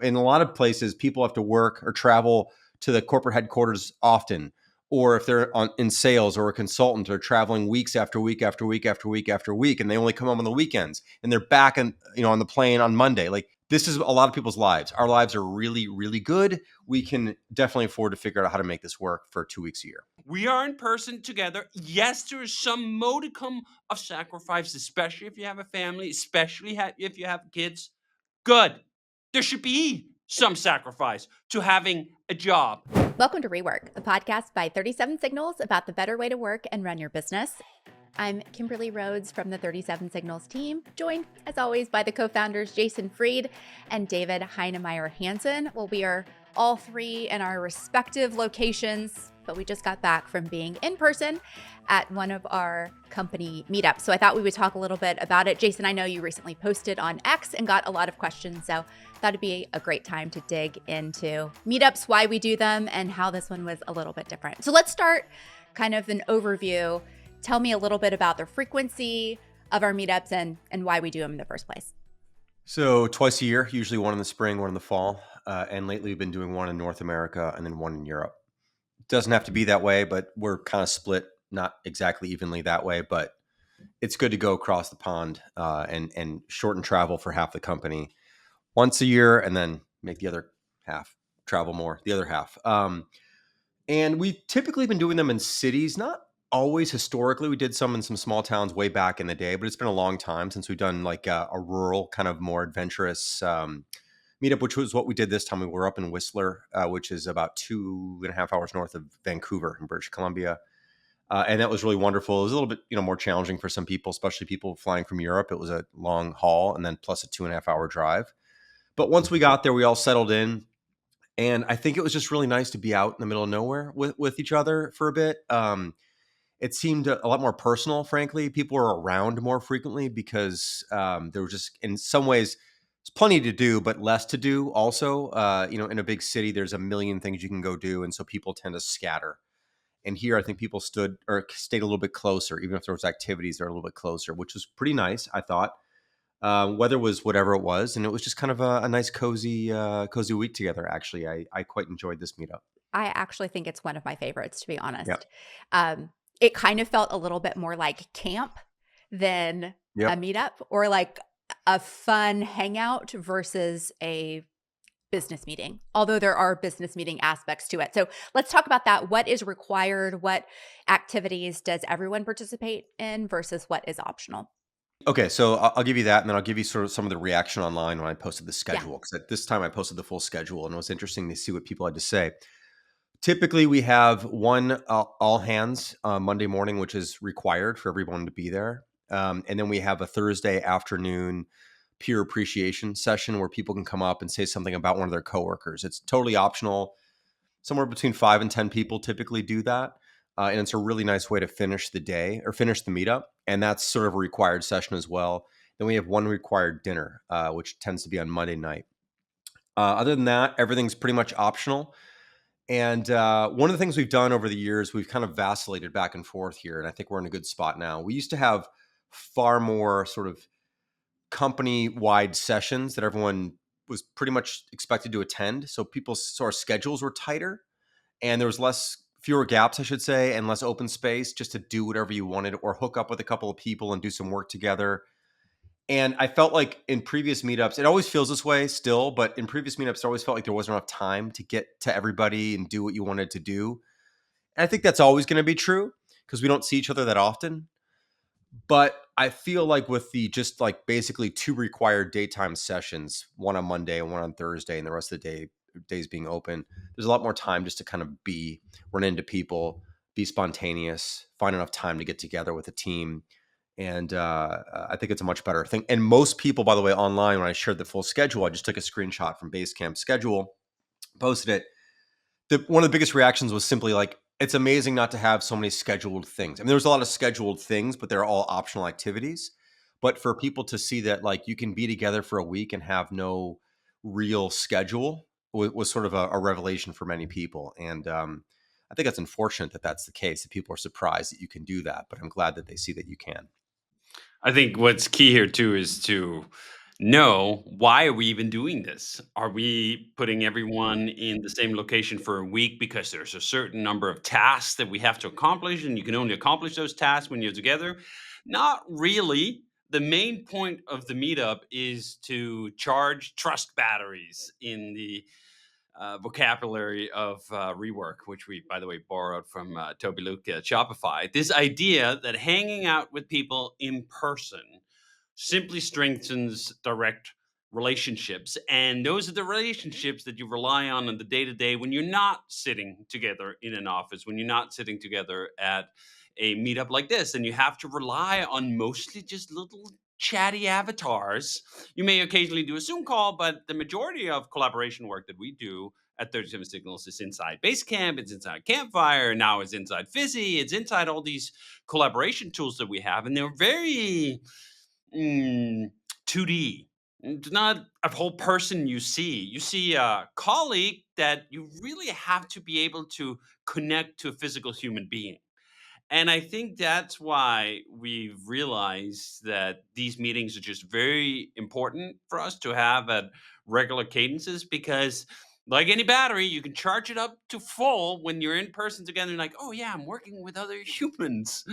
in a lot of places, people have to work or travel to the corporate headquarters often, or if they're in sales or a consultant, they're traveling weeks after week after week after week after week, and they only come home on the weekends, and they're back on the plane on Monday. Like, this is a lot of people's lives. Our lives are really, really good. We can definitely afford to figure out how to make this work for 2 weeks a year. We are in person together. Yes, there is some modicum of sacrifice, especially if you have a family, especially if you have kids. Good. There should be some sacrifice to having a job. Welcome to REWORK, a podcast by 37 Signals about the better way to work and run your business. I'm Kimberly Rhodes from the 37 Signals team, joined as always by the co-founders Jason Fried and David Heinemeier Hansson. Well, we are all three in our respective locations, but we just got back from being in person at one of our company meetups. So I thought we would talk a little bit about it. Jason, I know you recently posted on X and got a lot of questions, so thought it'd be a great time to dig into meetups, why we do them, and how this one was a little bit different. So let's start kind of an overview. Tell me a little bit about the frequency of our meetups and why we do them in the first place. So twice a year, usually one in the spring, one in the fall. And lately we've been doing one in North America and then one in Europe. Doesn't have to be that way, but we're kind of split, not exactly evenly that way, but it's good to go across the pond and shorten travel for half the company once a year, and then make the other half travel more, the other half. And we've typically been doing them in cities, not always historically. We did some in some small towns way back in the day, but it's been a long time since we've done like a rural kind of more adventurous meetup, which was what we did this time. We were up in Whistler, which is about 2.5 hours north of Vancouver in British Columbia. And that was really wonderful. It was a little bit, more challenging for some people, especially people flying from Europe. It was a long haul and then plus a 2.5 hour drive. But once we got there, we all settled in. And I think it was just really nice to be out in the middle of nowhere with each other for a bit. It seemed a lot more personal, frankly. People were around more frequently because there was just, in some ways, there's plenty to do, but less to do also. In a big city, there's a million things you can go do. And so people tend to scatter. And here, I think people stayed a little bit closer, even if there was activities that are a little bit closer, which was pretty nice, I thought. Weather was whatever it was, and it was just kind of a nice, cozy week together. Actually, I quite enjoyed this meetup. I actually think it's one of my favorites, to be honest. Yep. It kind of felt a little bit more like camp than Yep. a meetup, or like a fun hangout versus a business meeting, although there are business meeting aspects to it. So let's talk about that. What is required? What activities does everyone participate in versus what is optional? Okay, so I'll give you that, and then I'll give you sort of some of the reaction online when I posted the schedule, because at this time I posted the full schedule, and it was interesting to see what people had to say. Typically, we have one all hands Monday morning, which is required for everyone to be there. And then we have a Thursday afternoon peer appreciation session where people can come up and say something about one of their coworkers. It's totally optional. Somewhere between 5 and 10 people typically do that. And it's a really nice way to finish the day or finish the meetup. And that's sort of a required session as well. Then we have one required dinner, which tends to be on Monday night. Other than that, everything's pretty much optional. And one of the things we've done over the years, we've kind of vacillated back and forth here. And I think we're in a good spot now. We used to have far more sort of company-wide sessions that everyone was pretty much expected to attend. So our schedules were tighter, and there was fewer gaps, I should say, and less open space just to do whatever you wanted or hook up with a couple of people and do some work together. And I felt like in previous meetups, it always feels this way still, but in previous meetups, it always felt like there wasn't enough time to get to everybody and do what you wanted to do. And I think that's always going to be true because we don't see each other that often. But I feel like with the just like basically 2 required daytime sessions, one on Monday and one on Thursday, and the rest of the days being open, there's a lot more time just to kind of run into people, be spontaneous, find enough time to get together with a team. And I think it's a much better thing. And most people, by the way, online, when I shared the full schedule, I just took a screenshot from Basecamp schedule, posted it. One of the biggest reactions was simply like, it's amazing not to have so many scheduled things. I mean, there's a lot of scheduled things, but they're all optional activities. But for people to see that like you can be together for a week and have no real schedule was sort of a revelation for many people. And I think it's unfortunate that that's the case, that people are surprised that you can do that. But I'm glad that they see that you can. I think what's key here too is to No, why are we even doing this? Are we putting everyone in the same location for a week because there's a certain number of tasks that we have to accomplish and you can only accomplish those tasks when you're together? Not really. The main point of the meetup is to charge trust batteries in the vocabulary of REWORK, which we, by the way, borrowed from Toby Luke at Shopify. This idea that hanging out with people in person simply strengthens direct relationships. And those are the relationships that you rely on the day to day when you're not sitting together in an office, when you're not sitting together at a meetup like this. And you have to rely on mostly just little chatty avatars. You may occasionally do a Zoom call, but the majority of collaboration work that we do at 37 Signals is inside Basecamp, it's inside Campfire, now it's inside Fizzy, it's inside all these collaboration tools that we have. And they're very 2D. It's not a whole person you see. You see a colleague that you really have to be able to connect to a physical human being. And I think that's why we've realized that these meetings are just very important for us to have at regular cadences because, like any battery, you can charge it up to full when you're in person together and, like, oh, yeah, I'm working with other humans.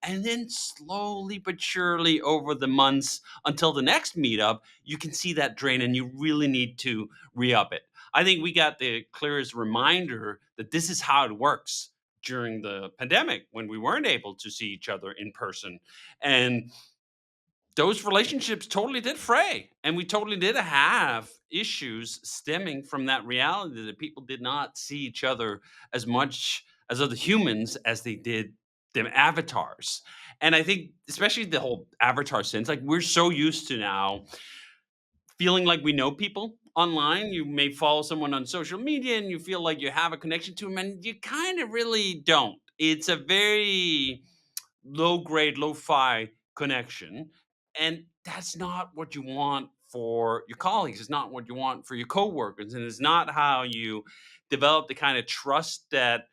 And then slowly but surely over the months until the next meetup, you can see that drain and you really need to re up it. I think we got the clearest reminder that this is how it works during the pandemic when we weren't able to see each other in person. And those relationships totally did fray. And we totally did have issues stemming from that reality that people did not see each other as much as other humans as they did them avatars. And I think, especially the whole avatar sense, like we're so used to now feeling like we know people online. You may follow someone on social media and you feel like you have a connection to them, and you kind of really don't. It's a very low grade, low fi connection. And that's not what you want for your colleagues. It's not what you want for your coworkers. And it's not how you develop the kind of trust that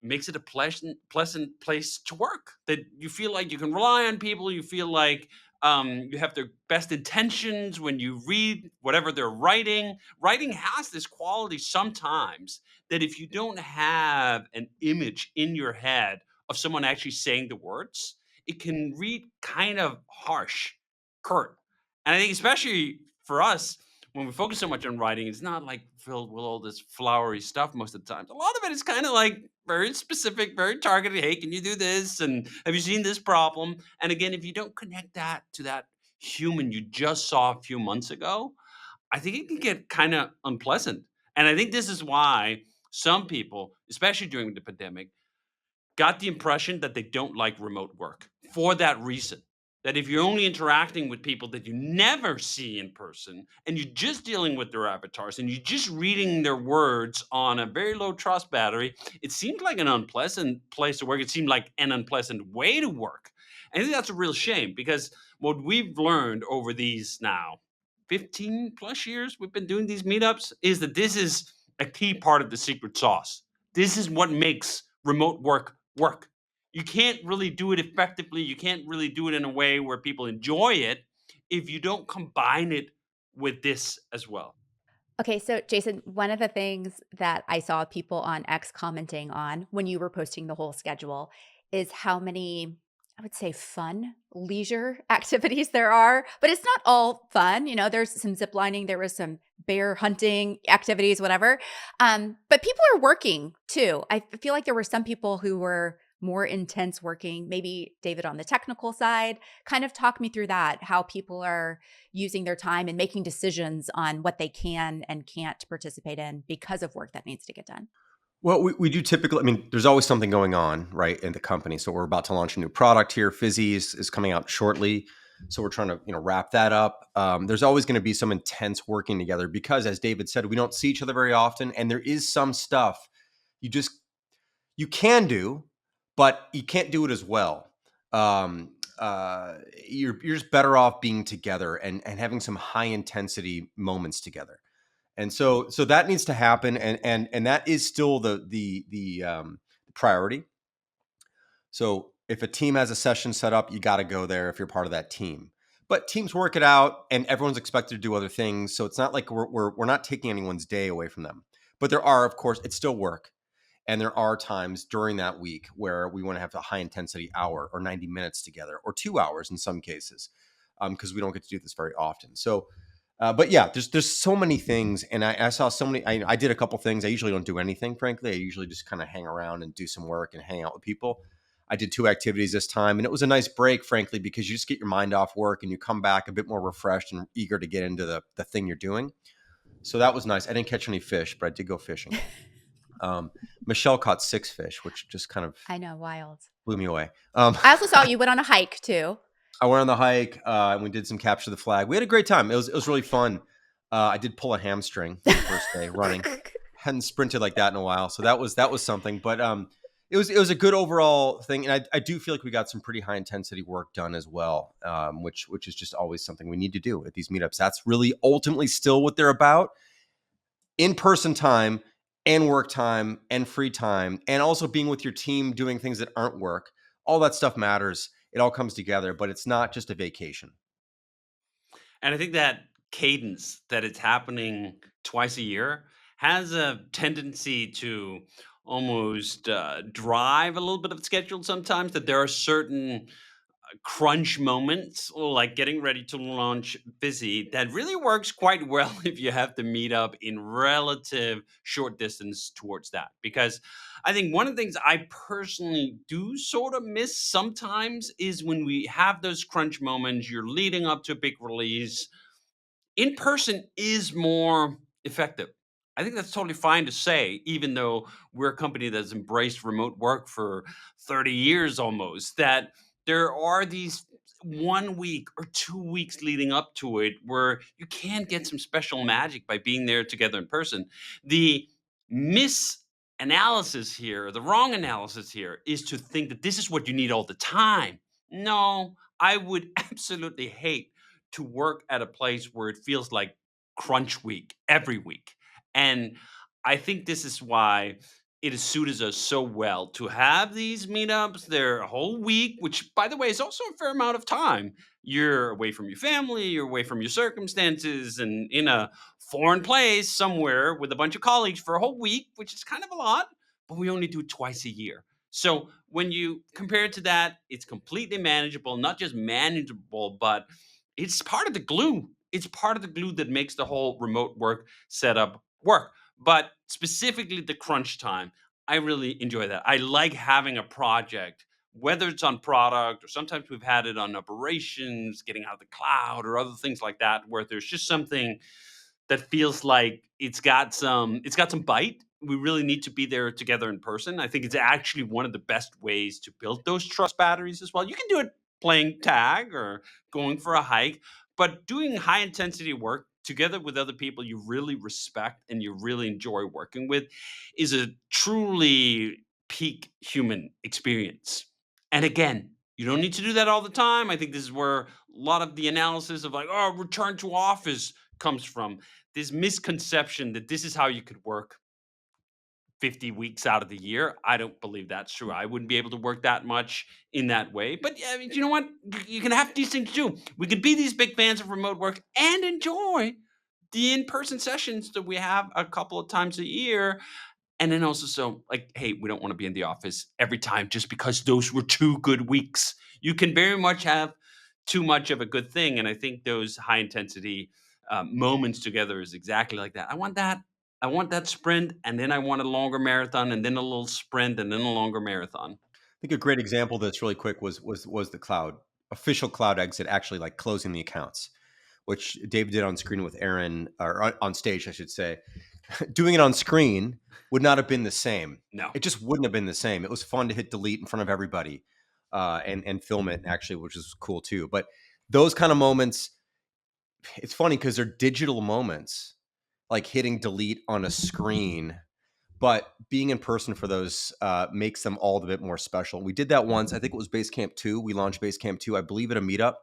makes it a pleasant place to work, that you feel like you can rely on people, you feel like you have their best intentions when you read whatever they're writing has this quality sometimes that if you don't have an image in your head of someone actually saying the words, it can read kind of harsh, curt. And I think especially for us, when we focus so much on writing, it's not like filled with all this flowery stuff most of the time. A lot of it is kind of like very specific, very targeted. Hey, can you do this? And have you seen this problem? And again, if you don't connect that to that human you just saw a few months ago, I think it can get kind of unpleasant. And I think this is why some people, especially during the pandemic, got the impression that they don't like remote work for that reason. That if you're only interacting with people that you never see in person and you're just dealing with their avatars and you're just reading their words on a very low trust battery, it seemed like an unpleasant place to work. It seemed like an unpleasant way to work. And I think that's a real shame because what we've learned over these now 15 plus years we've been doing these meetups is that this is a key part of the secret sauce. This is what makes remote work. You can't really do it effectively. You can't really do it in a way where people enjoy it if you don't combine it with this as well. Okay, so Jason, one of the things that I saw people on X commenting on when you were posting the whole schedule is how many, I would say, fun leisure activities there are. But it's not all fun. You know, there's some zip lining, there was some bear hunting activities, whatever. But people are working too. I feel like there were some people who were more intense working, maybe David on the technical side. Kind of talk me through that, how people are using their time and making decisions on what they can and can't participate in because of work that needs to get done. Well, we do typically, I mean, there's always something going on, right, in the company. So we're about to launch a new product here. Fizzy is coming out shortly. So we're trying to, wrap that up. There's always going to be some intense working together because, as David said, we don't see each other very often. And there is some stuff you just, you can do, but you can't do it as well. You're just better off being together and having some high intensity moments together. And so that needs to happen, and that is still the priority. So if a team has a session set up, you got to go there if you're part of that team. but teams work it out, and everyone's expected to do other things. So it's not like we're not taking anyone's day away from them. But there are, of course, it's still work. And there are times during that week where we want to have a high intensity hour or 90 minutes together or 2 hours in some cases, because we don't get to do this very often. So, but yeah, there's so many things, and I saw so many. I did a couple things. I usually don't do anything, frankly. I usually just kind of hang around and do some work and hang out with people. I did 2 activities this time, and it was a nice break, frankly, because you just get your mind off work and you come back a bit more refreshed and eager to get into the thing you're doing. So that was nice. I didn't catch any fish, but I did go fishing. Michelle caught 6 fish, which just kind of I know, wild. blew me away. I also saw you went on a hike too. I went on the hike, and we did some capture the flag. We had a great time. It was really fun. I did pull a hamstring the first day running. Hadn't sprinted like that in a while, so that was something. But it was a good overall thing, and I do feel like we got some pretty high intensity work done as well, which is just always something we need to do at these meetups. That's really ultimately still what they're about: in person time and work time and free time, and also being with your team, doing things that aren't work. All that stuff matters. It all comes together, but it's not just a vacation. And I think that cadence that it's happening twice a year has a tendency to almost drive a little bit of schedule sometimes. That there are certain crunch moments, like getting ready to launch busy, that really works quite well if you have to meet up in relative short distance towards that. Because I think one of the things I personally do sort of miss sometimes is when we have those crunch moments, you're leading up to a big release, in person is more effective. I think that's totally fine to say, even though we're a company that's embraced remote work for 30 years almost, that there are these 1 week or 2 weeks leading up to it where you can get some special magic by being there together in person. The misanalysis here, the wrong analysis here, is to think that this is what you need all the time. No, I would absolutely hate to work at a place where it feels like crunch week every week. And I think this is why it has suited us so well to have these meetups. They're a whole week, which, by the way, is also a fair amount of time. You're away from your family, you're away from your circumstances, and in a foreign place somewhere with a bunch of colleagues for a whole week, which is kind of a lot, but we only do it twice a year. So when you compare it to that, it's completely manageable, not just manageable, but it's part of the glue. It's part of the glue that makes the whole remote work setup work. But specifically the crunch time, I really enjoy that. I like having a project, whether it's on product or sometimes we've had it on operations, getting out of the cloud or other things like that, where there's just something that feels like it's got some bite. We really need to be there together in person. I think it's actually one of the best ways to build those trust batteries as well. You can do it playing tag or going for a hike, but doing high intensity work together with other people you really respect and you really enjoy working with is a truly peak human experience. And again, you don't need to do that all the time. I think this is where a lot of the analysis of like, oh, return to office comes from this misconception that this is how you could work 50 weeks out of the year. I don't believe that's true. I wouldn't be able to work that much in that way. But yeah, I mean, you know what? You can have these things too. We could be these big fans of remote work and enjoy the in-person sessions that we have a couple of times a year. And then also, so like, hey, we don't want to be in the office every time just because those were 2 good weeks. You can very much have too much of a good thing. And I think those high intensity moments together is exactly like that. I want that. I want that sprint, and then I want a longer marathon, and then a little sprint, and then a longer marathon. I think a great example that's really quick was the cloud official cloud exit, actually like closing the accounts, which Dave did on screen with Aaron, or on stage, I should say. Doing it on screen would not have been the same. No. It just wouldn't have been the same. It was fun to hit delete in front of everybody, and film it actually, which is cool too. But those kind of moments, it's funny because they're digital moments, like hitting delete on a screen, but being in person for those makes them all the bit more special. We did that once. I think it was Basecamp 2. We launched Basecamp 2, I believe, at a meetup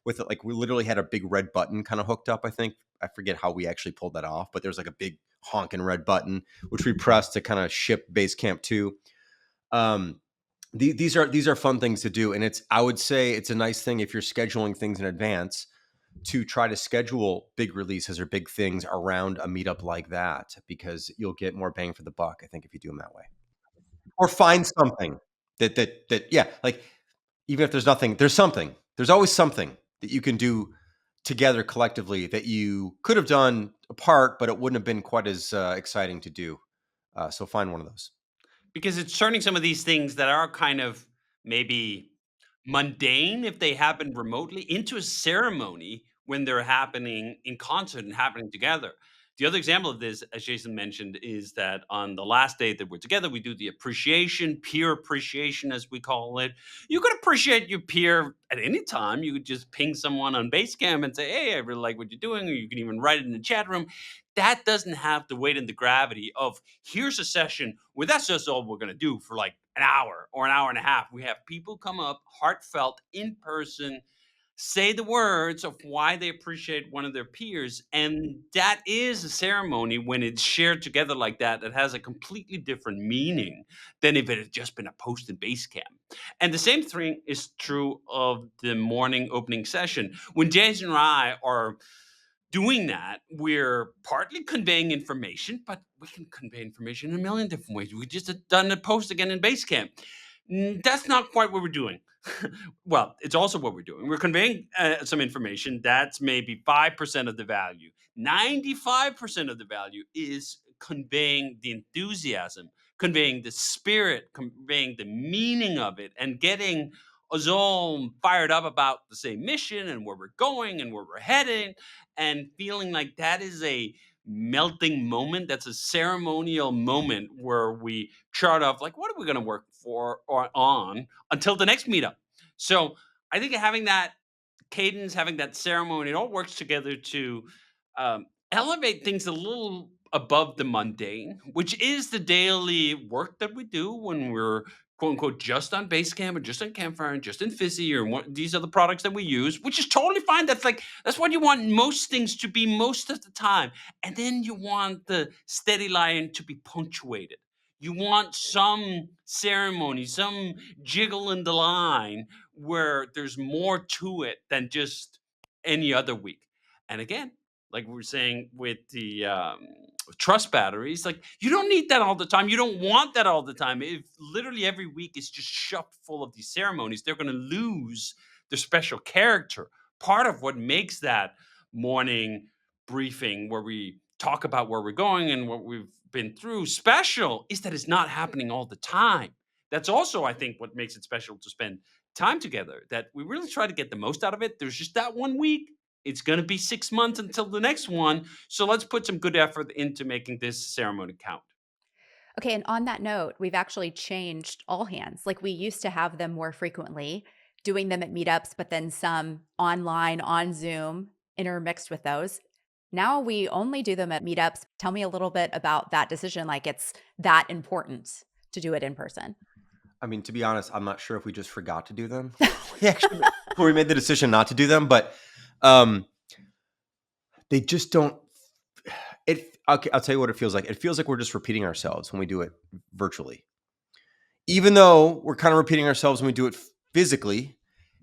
with it. Like we literally had a big red button kind of hooked up. I think I forget how we actually pulled that off, but there's like a big honking red button which we pressed to kind of ship Basecamp 2. These are fun things to do, and I would say it's a nice thing if you're scheduling things in advance to try to schedule big releases or big things around a meetup like that, because you'll get more bang for the buck, I think, if you do them that way. Or find something yeah, like, even if there's nothing, there's something. There's always something that you can do together collectively that you could have done apart, but it wouldn't have been quite as exciting to do. So find one of those. Because it's turning some of these things that are kind of maybe mundane if they happen remotely into a ceremony when they're happening in concert and happening together. The other example of this, as Jason mentioned, is that on the last day that we're together, we do the appreciation, peer appreciation, as we call it. You could appreciate your peer at any time. You could just ping someone on Basecamp and say, "Hey, I really like what you're doing," or you can even write it in the chat room. That doesn't have the weight and the gravity of here's a session where that's just all we're going to do for like an hour or an hour and a half. We have people come up, heartfelt, in person, say the words of why they appreciate one of their peers. And that is a ceremony when it's shared together like that, that has a completely different meaning than if it had just been a post in Basecamp. And the same thing is true of the morning opening session. When Jason and I are doing that, we're partly conveying information, but we can convey information in a million different ways. We just had done a post again in Basecamp. That's not quite what we're doing. Well, it's also what we're doing. We're conveying some information. That's maybe 5% of the value. 95% of the value is conveying the enthusiasm, conveying the spirit, conveying the meaning of it, and getting us all fired up about the same mission and where we're going and where we're heading, and feeling like that is a melting moment. That's a ceremonial moment where we chart off like what are we going to work for or on until the next meetup. So I think having that cadence, having that ceremony, it all works together to elevate things a little above the mundane, which is the daily work that we do when we're quote unquote just on Basecamp or just on Campfire and just in Fizzy or what, these are the products that we use, which is totally fine. That's like that's what you want most things to be most of the time. And then you want the steady line to be punctuated. You want some ceremony, some jiggle in the line where there's more to it than just any other week. And again, like we were saying with the trust batteries, like you don't need that all the time. You don't want that all the time. If literally every week is just shoved full of these ceremonies, they're going to lose their special character. Part of what makes that morning briefing where we talk about where we're going and what we've been through special is that it's not happening all the time. That's also, I think, what makes it special to spend time together, that we really try to get the most out of it. There's just that one week. It's going to be 6 months until the next one. So let's put some good effort into making this ceremony count. Okay, and on that note, we've actually changed all hands. Like we used to have them more frequently, doing them at meetups, but then some online on Zoom intermixed with those. Now we only do them at meetups. Tell me a little bit about that decision. Like it's that important to do it in person. I mean, to be honest, I'm not sure if we just forgot to do them. We actually, before we made the decision not to do them, but um, they just don't. Okay, I'll tell you what it feels like. It feels like we're just repeating ourselves when we do it virtually, even though we're kind of repeating ourselves when we do it physically.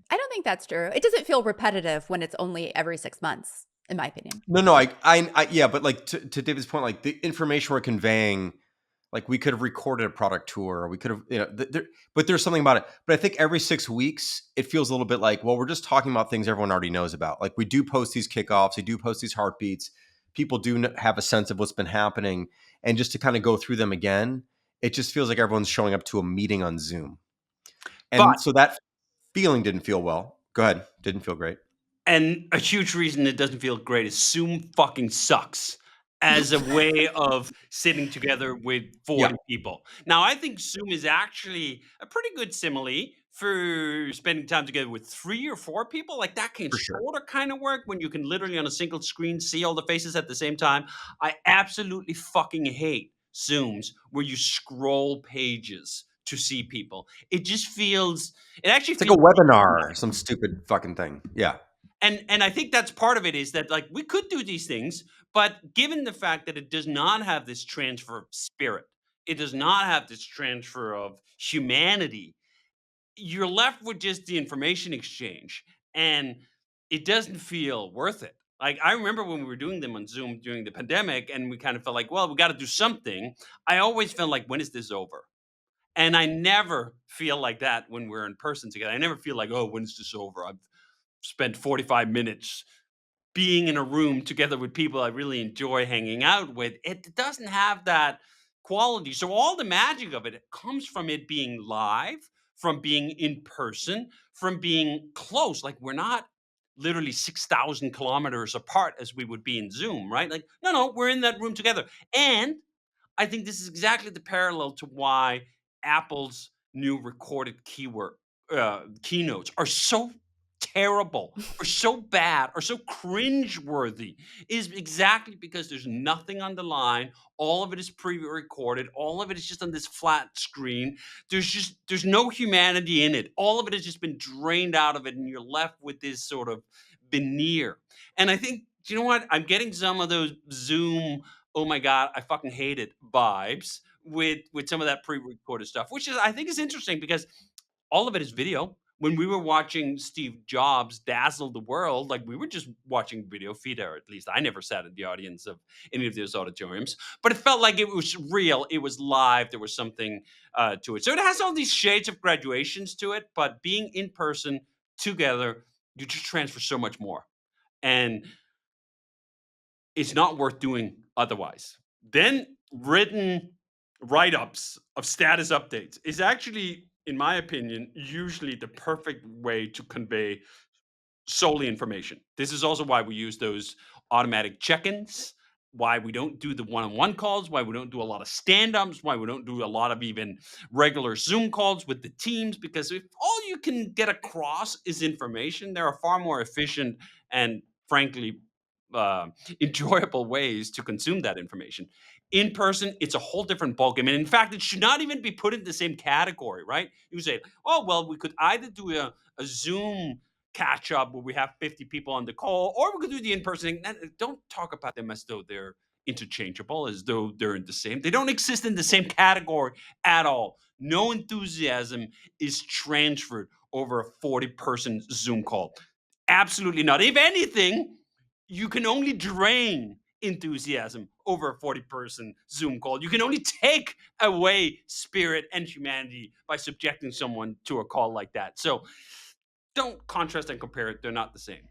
I don't think that's true. It doesn't feel repetitive when it's only every 6 months, in my opinion. No, yeah, but like to David's point, like the information we're conveying, like we could have recorded a product tour, or we could have, but there's something about it. But I think every 6 weeks, it feels a little bit like, well, we're just talking about things everyone already knows about. Like we do post these kickoffs, we do post these heartbeats. People do have a sense of what's been happening, and just to kind of go through them again, it just feels like everyone's showing up to a meeting on Zoom, But and so that feeling didn't feel well. Go ahead, didn't feel great. And a huge reason it doesn't feel great is Zoom fucking sucks as a way of sitting together with Yeah, 40 people. Now, I think Zoom is actually a pretty good simile for spending time together with 3 or 4 people. Like that can for sure. sort of kind of work when you can literally on a single screen see all the faces at the same time. I absolutely fucking hate Zooms where you scroll pages to see people. It just feels, it actually It's like a feels webinar or some stupid fucking thing. Yeah. and I think that's part of it is that like we could do these things, but given the fact that it does not have this transfer of spirit, it does not have this transfer of humanity, you're left with just the information exchange. And it doesn't feel worth it. Like, I remember when we were doing them on Zoom during the pandemic and we kind of felt like, well, we got to do something. I always felt like, when is this over? And I never feel like that when we're in person together. I never feel like, oh, when is this over? I've spent 45 minutes being in a room together with people I really enjoy hanging out with. It doesn't have that quality. So all the magic of it comes from it being live, from being in person, from being close. Like, we're not literally 6,000 kilometers apart as we would be in Zoom, right? Like, no, we're in that room together. And I think this is exactly the parallel to why Apple's new recorded keynotes are so terrible or so bad or so cringeworthy, is exactly because there's nothing on the line. All of it is pre-recorded. All of it is just on this flat screen. There's no humanity in it. All of it has just been drained out of it, and you're left with this sort of veneer. And I think, you know what? I'm getting some of those Zoom, oh my god, I fucking hate it vibes with some of that pre-recorded stuff, which is, I think, is interesting because all of it is video. When we were watching Steve Jobs dazzle the world, like, we were just watching video feed, or at least I never sat in the audience of any of those auditoriums, but it felt like it was real. It was live. There was something to it. So it has all these shades of graduations to it, but being in person together, you just transfer so much more. And it's not worth doing otherwise. Then written write-ups of status updates is actually, in my opinion, usually the perfect way to convey solely information. This is also why we use those automatic check-ins, why we don't do the one-on-one calls, why we don't do a lot of stand-ups, why we don't do a lot of even regular Zoom calls with the teams, because if all you can get across is information, there are far more efficient and, frankly, uh, enjoyable ways to consume that information. In person, it's a whole different ballgame. And in fact, it should not even be put in the same category, right? You say, oh, well, we could either do a Zoom catch up where we have 50 people on the call, or we could do the in person. Don't talk about them as though they're interchangeable, as though they're in the same. They don't exist in the same category at all. No enthusiasm is transferred over a 40-person Zoom call. Absolutely not. If anything, you can only drain enthusiasm over a 40-person Zoom call. You can only take away spirit and humanity by subjecting someone to a call like that. So don't contrast and compare it. They're not the same.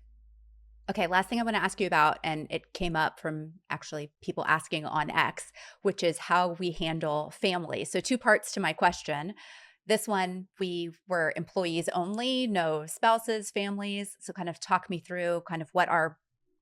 Okay, last thing I want to ask you about, and it came up from actually people asking on X, which is how we handle family. So, two parts to my question. This one, we were employees only, no spouses, families. So, kind of talk me through kind of what our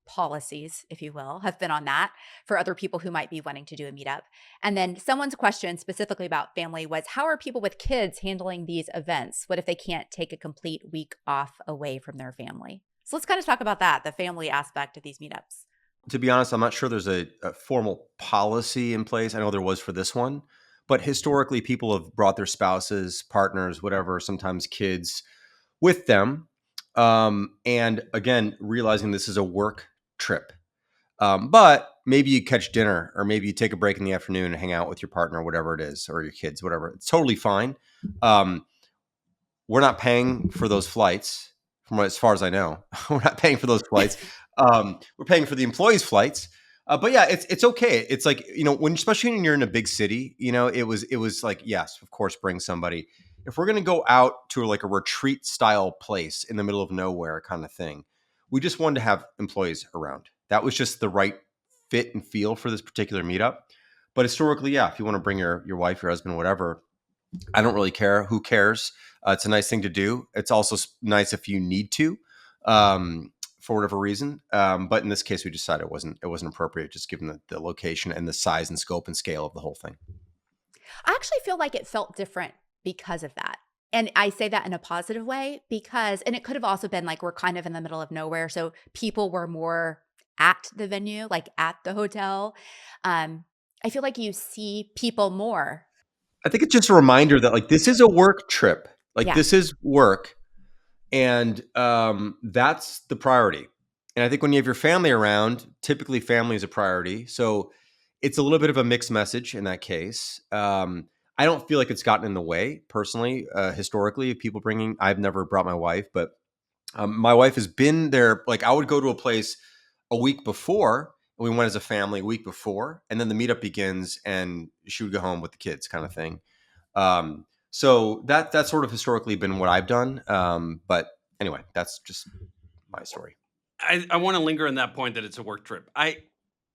policies, if you will, have been on that for other people who might be wanting to do a meetup. And then someone's question specifically about family was, how are people with kids handling these events? What if they can't take a complete week off away from their family? So let's kind of talk about that, the family aspect of these meetups. To be honest, I'm not sure there's a formal policy in place. I know there was for this one, but historically, people have brought their spouses, partners, whatever, sometimes kids with them. And again, realizing this is a work trip. But maybe you catch dinner, or maybe you take a break in the afternoon and hang out with your partner, whatever it is, or your kids, whatever. It's totally fine. Um, we're not paying for those flights, from as far as I know. We're not paying for those flights. We're paying for the employees' flights. But yeah, it's okay. It's like, when, especially when you're in a big city, it was like, yes, of course, bring somebody. If we're gonna go out to like a retreat style place in the middle of nowhere kind of thing, we just wanted to have employees around. That was just the right fit and feel for this particular meetup. But historically, yeah, if you want to bring your wife, your husband, whatever, I don't really care. Who cares? It's a nice thing to do. It's also nice if you need to, for whatever reason. But in this case, we decided it wasn't appropriate, just given the location and the size and scope and scale of the whole thing. I actually feel like it felt different because of that. And I say that in a positive way because, and it could have also been like we're kind of in the middle of nowhere. So people were more at the venue, like at the hotel. I feel like you see people more. I think it's just a reminder that like this is a work trip. Like Yeah. this is work, and that's the priority. And I think when you have your family around, typically family is a priority. So it's a little bit of a mixed message in that case. I don't feel like it's gotten in the way personally. Historically, of people bringing, I've never brought my wife, but My wife has been there. Like I would go to a place a week before. We went as a family a week before, and then the meetup begins, and she would go home with the kids, kind of thing. So that's sort of historically been what I've done. But anyway, that's just my story. I want to linger on that point that it's a work trip. I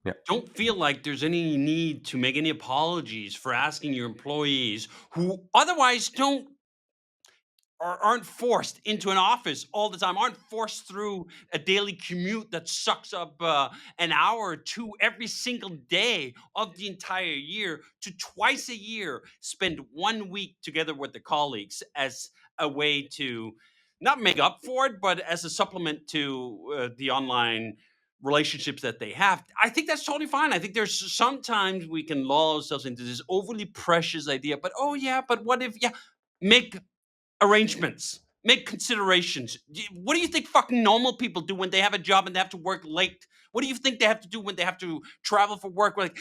Yeah. don't feel like there's any need to make any apologies for asking your employees who otherwise don't or aren't forced into an office all the time, aren't forced through a daily commute that sucks up an hour or two every single day of the entire year, to twice a year spend 1 week together with their colleagues as a way to not make up for it, but as a supplement to the online relationships that they have. I think that's totally fine. I think there's sometimes we can lull ourselves into this overly precious idea, but oh yeah, but what if, yeah, make arrangements, make considerations. What do you think fucking normal people do when they have a job and they have to work late? What do you think they have to do when they have to travel for work? Like,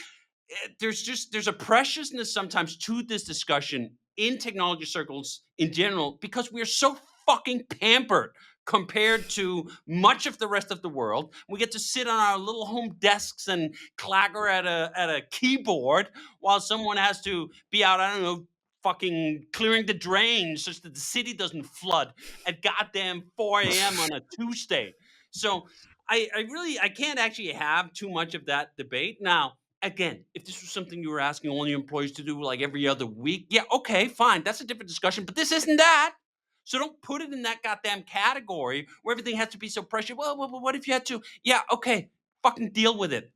there's a preciousness sometimes to this discussion in technology circles in general because we're so fucking pampered compared to much of the rest of the world. We get to sit on our little home desks and clagger at a keyboard while someone has to be out, I don't know, fucking clearing the drains so that the city doesn't flood at goddamn 4 a.m. on a Tuesday. So I can't actually have too much of that debate. Now, again, if this was something you were asking all your employees to do like every other week, yeah, okay, fine. That's a different discussion. But this isn't that. So don't put it in that goddamn category where everything has to be so precious. Well, what if you had to? Yeah, okay, fucking deal with it.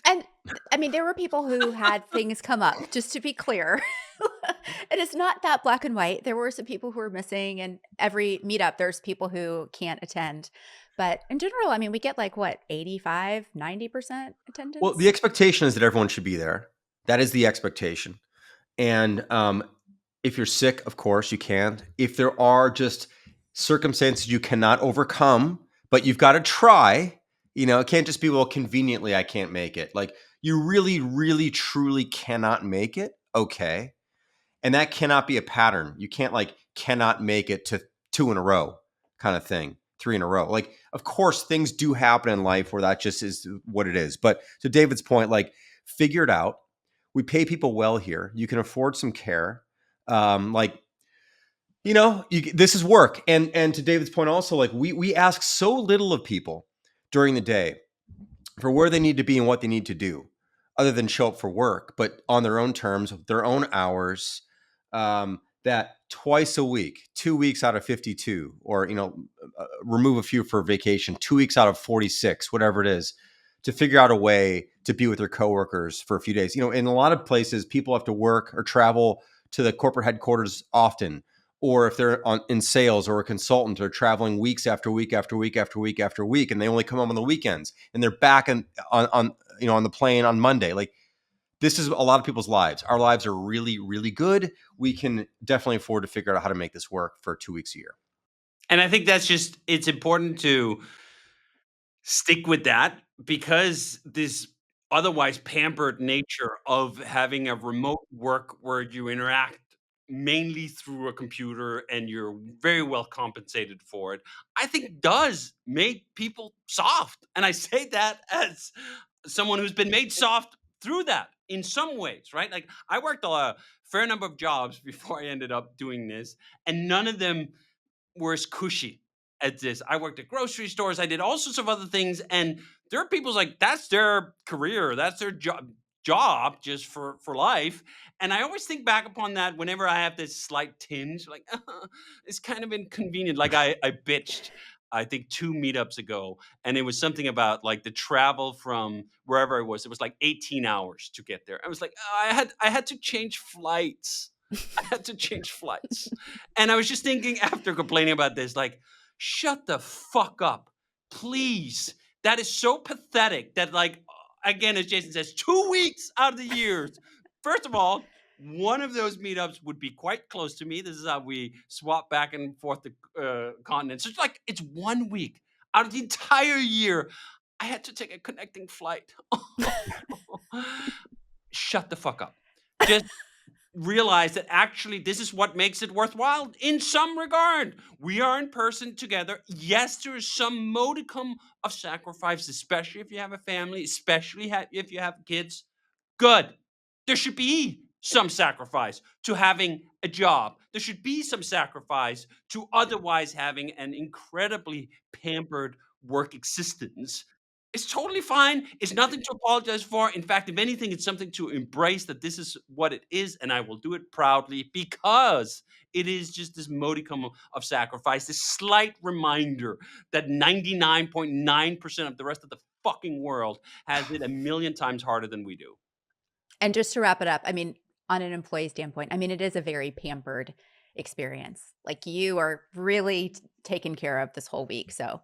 And I mean, there were people who had things come up, just to be clear. It is not that black and white. There were some people who were missing, and every meetup, there's people who can't attend. But in general, I mean, we get like what, 85, 90% Well, the attendance? expectation is that everyone should be there. That is the expectation. And if you're sick, of course you can. If there are just circumstances you cannot overcome, but you've got to try, it can't just be, well, conveniently I can't make it. Like you really, really, truly cannot make it. Okay. And that cannot be a pattern. You can't cannot make it to 2 in a row kind of thing, 3 in a row. Like, of course, things do happen in life where that just is what it is. But to David's point, figure it out. We pay people well here. You can afford some care. This is work. And to David's point also, we ask so little of people during the day for where they need to be and what they need to do, other than show up for work, but on their own terms, their own hours. That twice a week, 2 weeks out of 52, or remove a few for vacation, 2 weeks out of 46, whatever it is, to figure out a way to be with their coworkers for a few days. In a lot of places, people have to work or travel to the corporate headquarters often, or if they're in sales or a consultant, they're traveling weeks after week after week after week after week, and they only come home on the weekends, and they're back on the plane on Monday. Like, this is a lot of people's lives. Our lives are really, really good. We can definitely afford to figure out how to make this work for 2 weeks a year. And I think it's important to stick with that because this otherwise pampered nature of having a remote work where you interact mainly through a computer and you're very well compensated for it, I think does make people soft. And I say that as someone who's been made soft through that in some ways, right? Like I worked a fair number of jobs before I ended up doing this, and none of them were as cushy as this. I worked at grocery stores. I did all sorts of other things, and there are people's like that's their career, that's their job just for life. And I always think back upon that whenever I have this slight tinge, like it's kind of inconvenient. Like I bitched. I think 2 meetups ago, and it was something about like the travel from wherever I was. It was like 18 hours to get there. I was like, oh, I had to change flights. I had to change flights. And I was just thinking after complaining about this, like, shut the fuck up, please. That is so pathetic that, like, again, as Jason says, 2 weeks out of the years. First of all, one of those meetups would be quite close to me. This is how we swap back and forth the continents. So it's like it's 1 week out of the entire year. I had to take a connecting flight. Shut the fuck up. Just realize that actually this is what makes it worthwhile in some regard. We are in person together. Yes, there is some modicum of sacrifice, especially if you have a family, especially if you have kids. Good. There should be some sacrifice to having a job. There should be some sacrifice to otherwise having an incredibly pampered work existence. It's totally fine. It's nothing to apologize for. In fact, if anything, it's something to embrace that this is what it is, and I will do it proudly because it is just this modicum of sacrifice, this slight reminder that 99.9% of the rest of the fucking world has it a million times harder than we do. And just to wrap it up, I mean, on an employee standpoint, I mean, it is a very pampered experience. Like you are really taken care of this whole week. So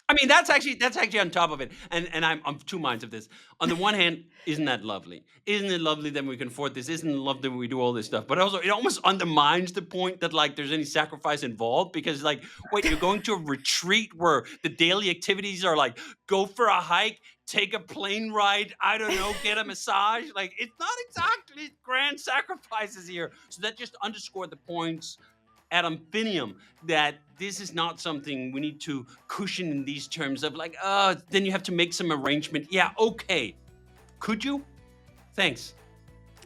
I mean, that's actually on top of it, and I'm of two minds of this. On the one hand, isn't that lovely? Isn't it lovely that we can afford this? Isn't it lovely that we do all this stuff? But also, it almost undermines the point that like there's any sacrifice involved because like, wait, you're going to a retreat where the daily activities are like go for a hike, take a plane ride, I don't know, get a massage. Like it's not exactly grand sacrifices here. So that just underscored the points ad infinitum that this is not something we need to cushion in these terms of like, oh, then you have to make some arrangement. Yeah, okay. Could you? Thanks.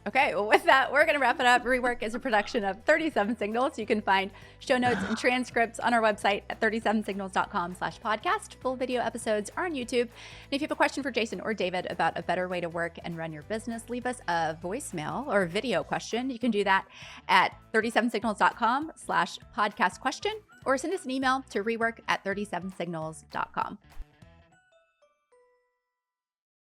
okay, well, with that, we're going to wrap it up. Rework is a production of 37 Signals. You can find show notes and transcripts on our website at 37signals.com/podcast. Full video episodes are on YouTube. And if you have a question for Jason or David about a better way to work and run your business, leave us a voicemail or a video question. You can do that at 37signals.com/podcast question or send us an email to rework@37signals.com.